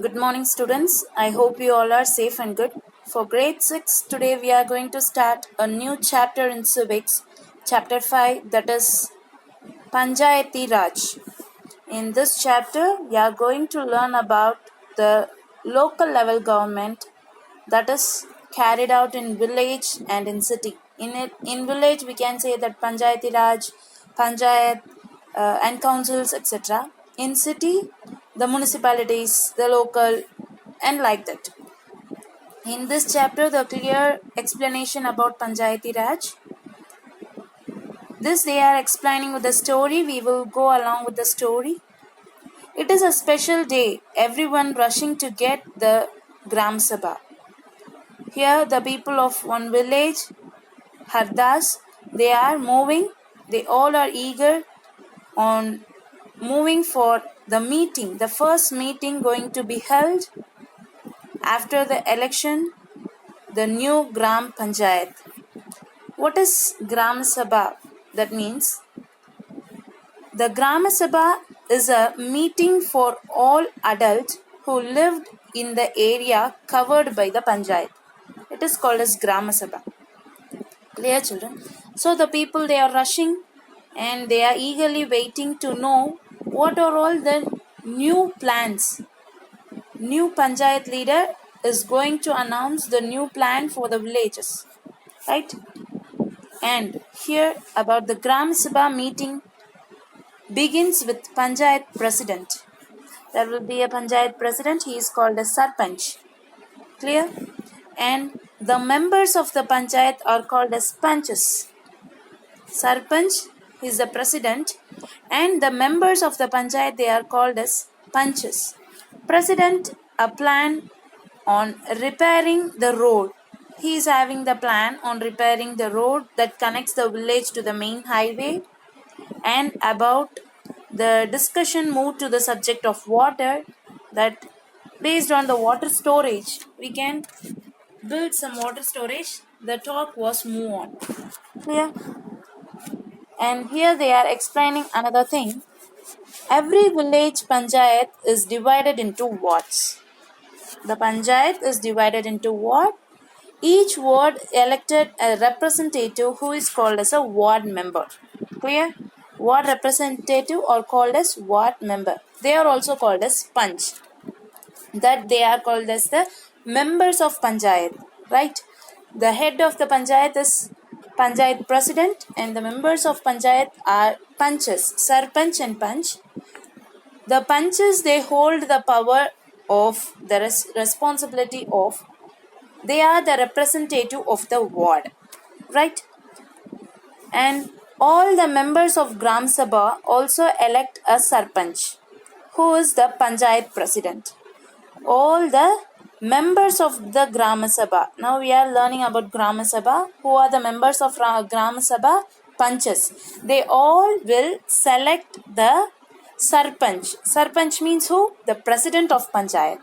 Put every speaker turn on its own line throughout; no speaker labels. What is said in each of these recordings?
Good morning, students. I hope you all are safe and good. For grade 6, today we are going to start a new chapter in civics, chapter 5, that is Panchayati Raj. In this chapter, we are going to learn about the local level government that is carried out in village and in city. In village, we can say that Panchayati Raj, Panchayat, and councils, etc. In city, the municipalities, the local, and like that. In this chapter, the clear explanation about Panchayati Raj. This they are explaining with the story. We will go along with the story. It is a special day. Everyone rushing to get the Gram Sabha. Here, the people of one village, Hardas, they are moving. They all are eager on moving for the meeting, the first meeting going to be held after the election, the new Gram Panchayat. What is Gram Sabha? That means the Gram Sabha is a meeting for all adults who lived in the area covered by the Panchayat. It is called as Gram Sabha. Clear, children? So the people, they are rushing and they are eagerly waiting to know what are all the new plans. New Panchayat leader is going to announce the new plan for the villages, right? And here about the Gram Sabha meeting begins with Panchayat president. There will be a Panchayat president. He is called a Sarpanch. Clear? And the members of the Panchayat are called as Panchas. Sarpanch is the president, and the members of the Panchayat, they are called as Panchas. President, a plan on repairing the road. He is having the plan on repairing the road that connects the village to the main highway. And about the discussion moved to the subject of water, that based on the water storage, we can build some water storage. The talk was move on. Clear? And here they are explaining another thing. Every village panchayat is divided into wards. The panchayat is divided into ward. Each ward elected a representative who is called as a ward member. Clear? Ward representative are called as ward member. They are also called as panch. That they are called as the members of panchayat. Right? The head of the panchayat is Panchayat president, and the members of Panchayat are Panchas, Sarpanch and Panch. The Panchas, they hold the power of the responsibility of, they are the representative of the ward, right? And all the members of Gram Sabha also elect a Sarpanch, who is the Panchayat president. All the members of the Gram Sabha. Now we are learning about Gram Sabha. Who are the members of Gram Sabha? Panchas. They all will select the Sarpanch. Sarpanch means who? The president of Panchayat.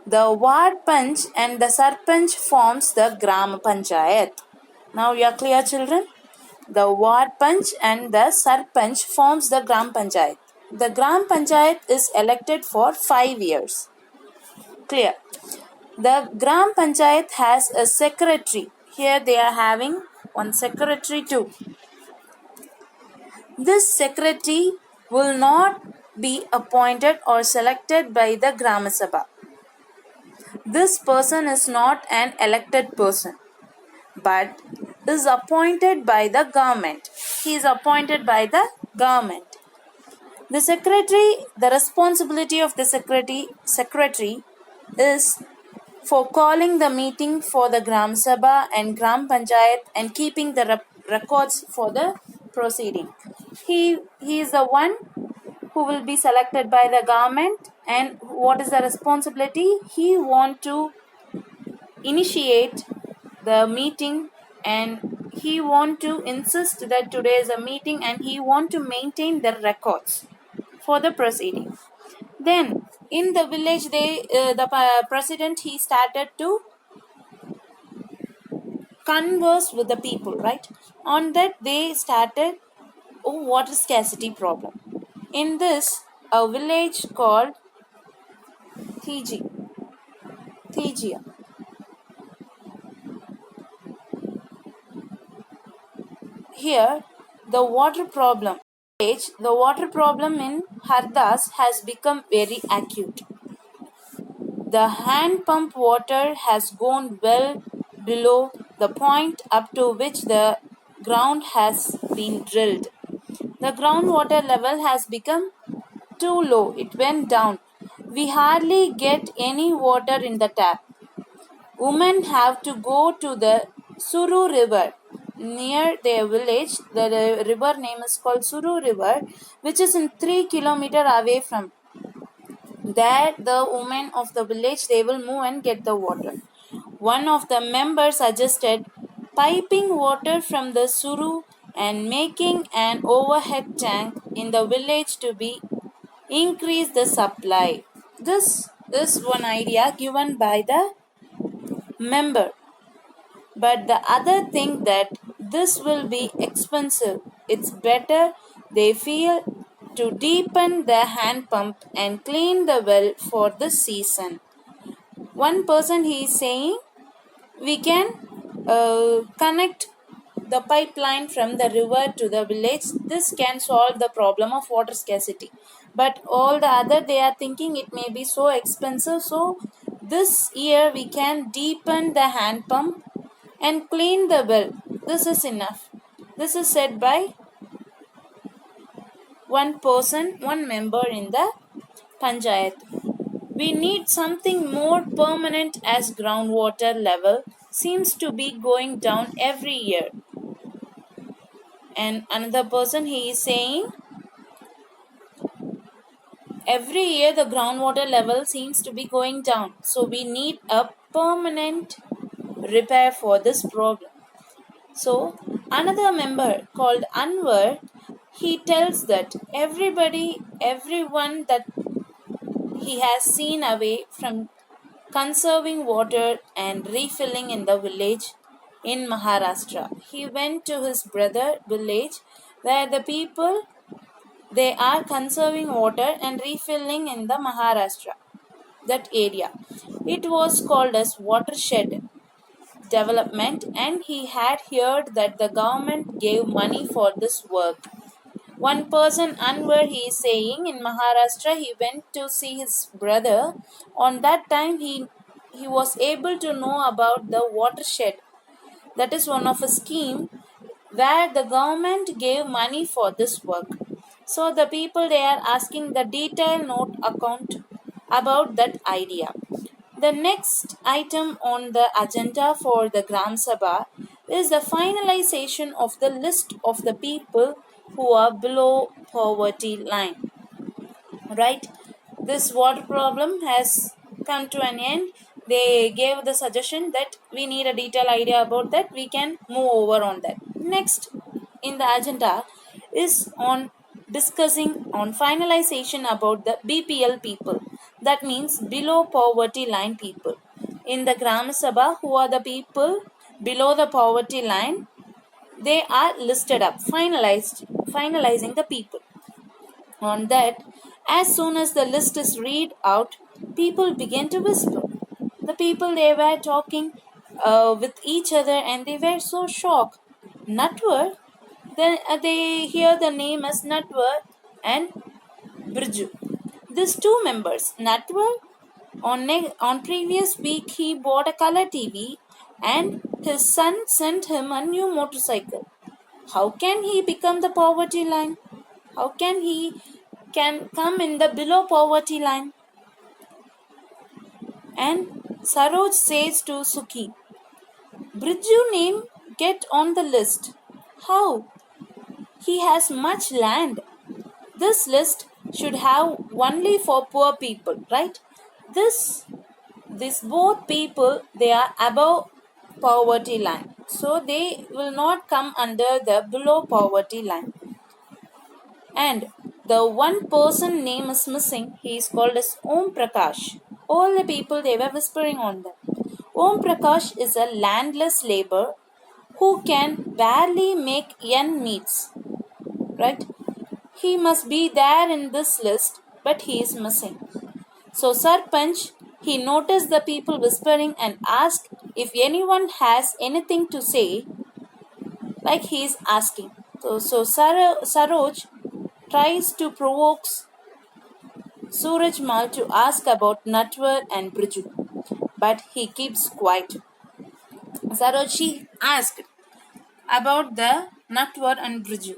The ward panch and the Sarpanch forms the Gram Panchayat. Now you are clear, children? The ward panch and the Sarpanch forms the Gram Panchayat. The Gram Panchayat is elected for 5 years. Clear. The Gram Panchayat has a secretary. Here they are having one secretary too. This secretary will not be appointed or selected by the Gram Sabha. This person is not an elected person, but is appointed by the government. He is appointed by the government. The secretary, the responsibility of the secretary is for calling the meeting for the Gram Sabha and Gram Panchayat and keeping the records for the proceeding. He is the one who will be selected by the government, and what is the responsibility? He want to initiate the meeting, and he want to insist that today is a meeting, and he want to maintain the records for the proceeding. Then in the village, the president, he started to converse with the people, right? On that they started water scarcity problem. In this, a village called Thegia. Here, the water problem. The water problem in Hardas has become very acute. The hand pump water has gone well below the point up to which the ground has been drilled. The groundwater level has become too low. It went down. We hardly get any water in the tap. Women have to go to the Suru River near their village. The river name is called Suru River, which is in 3 kilometers away from there. The women of the village, they will move and get the water. One of the members suggested piping water from the Suru and making an overhead tank in the village to be increase the supply. This is one idea given by the member. But the other think that this will be expensive. It's better, they feel, to deepen the hand pump and clean the well for the season. One person, he is saying we can connect the pipeline from the river to the village. This can solve the problem of water scarcity. But all the other, they are thinking it may be so expensive. So this year we can deepen the hand pump and clean the well. This is enough. This is said by one person, one member in the panchayat. We need something more permanent as groundwater level seems to be going down every year. And another person, he is saying every year the groundwater level seems to be going down. So we need a permanent repair for this problem. So another member called Anwar, he tells that everyone that he has seen away from conserving water and refilling in the village in Maharashtra. He went to his brother village where the people, they are conserving water and refilling in the Maharashtra, that area. It was called as watershed development, and he had heard that the government gave money for this work. One person, Anwar, he is saying in Maharashtra, he went to see his brother. On that time, he was able to know about the watershed. That is one of a scheme where the government gave money for this work. So the people, they are asking the detailed note account about that idea. The next item on the agenda for the Gram Sabha is the finalization of the list of the people who are below poverty line. Right? This water problem has come to an end. They gave the suggestion that we need a detailed idea about that. We can move over on that. Next in the agenda is on discussing on finalization about the BPL people. That means below poverty line people. In the Gram Sabha, who are the people below the poverty line? They are listed up, finalizing the people. On that, as soon as the list is read out, people begin to whisper. The people, they were talking with each other and they were so shocked. Natwar, then they hear the name as Natwar and Birju. These two members, Natwar, on previous week he bought a color TV and his son sent him a new motorcycle. How can he become the poverty line? How can he can come in the below poverty line? And Saroj says to Sukhi, Bridju name get on the list. How? He has much land. This list should have only for poor people, right? This both people, they are above poverty line. So they will not come under the below poverty line. And the one person name is missing. He is called as Om Prakash. All the people, they were whispering on them. Om Prakash is a landless laborer who can barely make ends meets. Right? He must be there in this list, but he is missing. So Sarpanch, he noticed the people whispering and asked if anyone has anything to say, like he is asking. So Saroj tries to provoke Surajmal to ask about Natwar and Briju, but he keeps quiet. Saroj asked about the Natwar and Briju.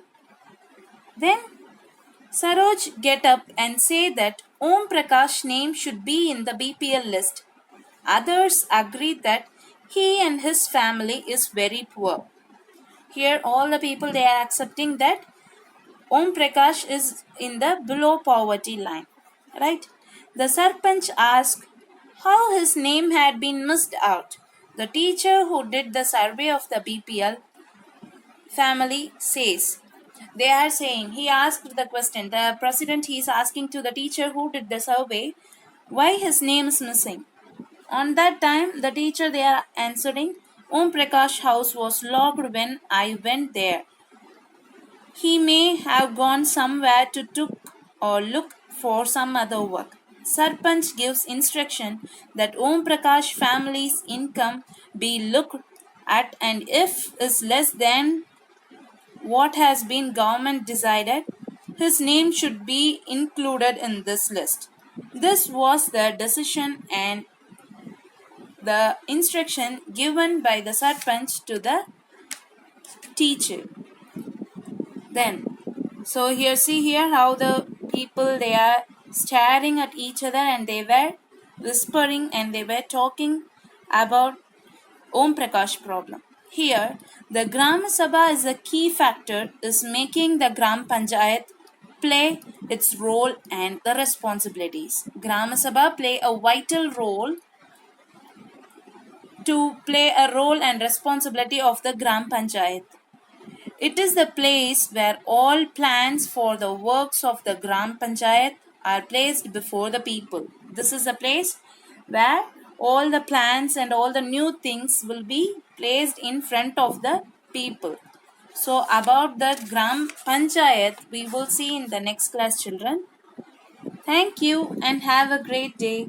Then Saroj get up and say that Om Prakash name should be in the BPL list. Others agree that he and his family is very poor. Here all the people they are accepting that Om Prakash is in the below poverty line. Right? The Sarpanch asked how his name had been missed out. The teacher who did the survey of the BPL family says, they are saying, he asked the question, the president he is asking to the teacher who did the survey, why his name is missing. On that time, the teacher they are answering, Om Prakash house was locked when I went there. He may have gone somewhere to look for some other work. Sarpanch gives instruction that Om Prakash family's income be looked at, and if is less than what has been government decided, his name should be included in this list. This was the decision and the instruction given by the Sarpanch to the teacher. Then, so here see here how the people they are staring at each other and they were whispering and they were talking about Om Prakash problem. Here, the Gram Sabha is a key factor is making the Gram Panchayat play its role and the responsibilities. Gram Sabha play a vital role to play a role and responsibility of the Gram Panchayat. It is the place where all plans for the works of the Gram Panchayat are placed before the people. This is the place where all the plans and all the new things will be placed in front of the people. So about the Gram Panchayat we will see in the next class, children. Thank you and have a great day.